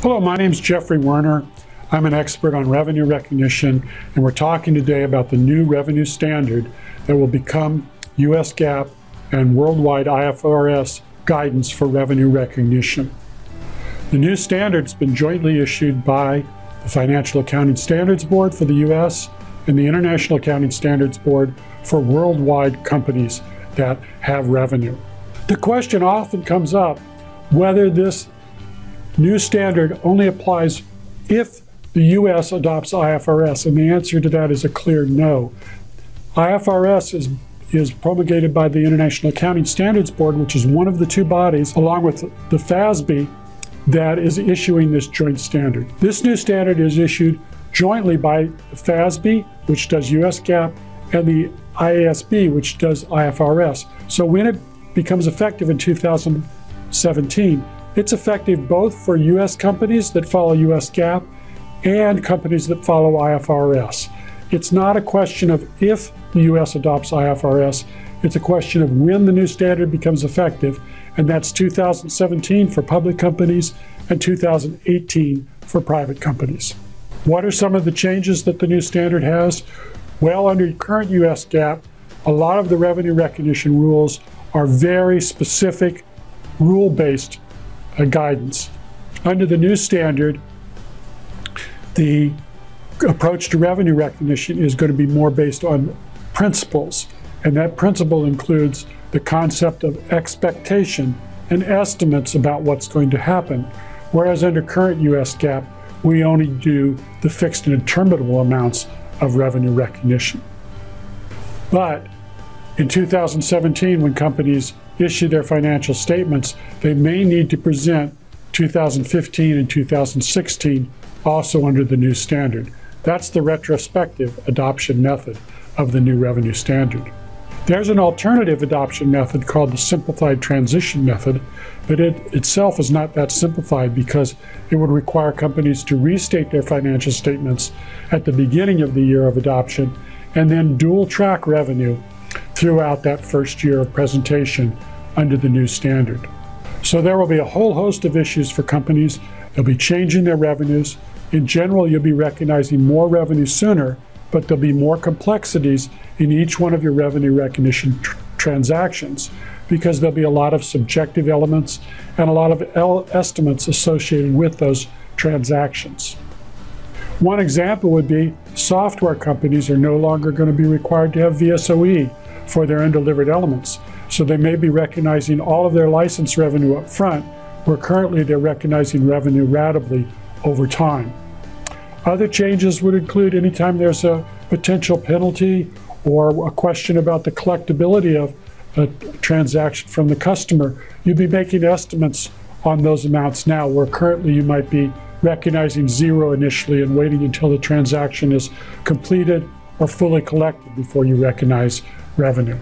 Hello, my name is Jeffrey Werner. I'm an expert on revenue recognition, and we're talking today about the new revenue standard that will become US GAAP and worldwide IFRS guidance for revenue recognition. The new standard's been jointly issued by the Financial Accounting Standards Board for the US and the International Accounting Standards Board for worldwide companies that have revenue. The question often comes up whether this new standard only applies if the US adopts IFRS, and the answer to that is a clear no. IFRS is promulgated by the International Accounting Standards Board, which is one of the two bodies, along with the FASB, that is issuing this joint standard. This new standard is issued jointly by the FASB, which does US GAAP, and the IASB, which does IFRS. So when it becomes effective in 2017, it's effective both for US companies that follow US GAAP and companies that follow IFRS. It's not a question of if the US adopts IFRS, it's a question of when the new standard becomes effective, and that's 2017 for public companies and 2018 for private companies. What are some of the changes that the new standard has? Well, under current US GAAP, a lot of the revenue recognition rules are very specific, rule-based guidance. Under the new standard, the approach to revenue recognition is going to be more based on principles, and that principle includes the concept of expectation and estimates about what's going to happen, whereas under current US GAAP, we only do the fixed and determinable amounts of revenue recognition. But in 2017, when companies issue their financial statements, they may need to present 2015 and 2016 also under the new standard. That's the retrospective adoption method of the new revenue standard. There's an alternative adoption method called the simplified transition method, but it itself is not that simplified because it would require companies to restate their financial statements at the beginning of the year of adoption and then dual track revenue throughout that first year of presentation under the new standard. So there will be a whole host of issues for companies. They'll be changing their revenues. In general, you'll be recognizing more revenue sooner, but there'll be more complexities in each one of your revenue recognition transactions because there'll be a lot of subjective elements and a lot of estimates associated with those transactions. One example would be software companies are no longer going to be required to have VSOE for their undelivered elements. So they may be recognizing all of their license revenue up front, where currently they're recognizing revenue ratably over time. Other changes would include anytime there's a potential penalty or a question about the collectability of a transaction from the customer, you'd be making estimates on those amounts now, where currently you might be recognizing zero initially and waiting until the transaction is completed or fully collected before you recognize revenue.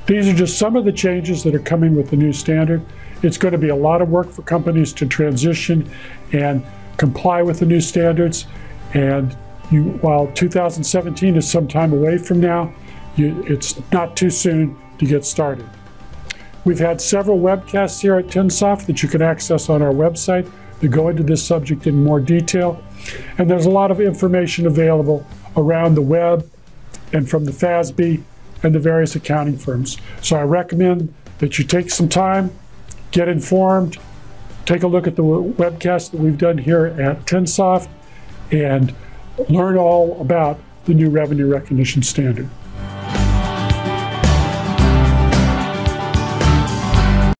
These are just some of the changes that are coming with the new standard. It's going to be a lot of work for companies to transition and comply with the new standards. And while 2017 is some time away from now, it's not too soon to get started. We've had several webcasts here at Tensoft that you can access on our website that go into this subject in more detail. And there's a lot of information available around the web and from the FASB and the various accounting firms. So I recommend that you take some time, get informed, take a look at the webcast that we've done here at Tensoft, and learn all about the new revenue recognition standard.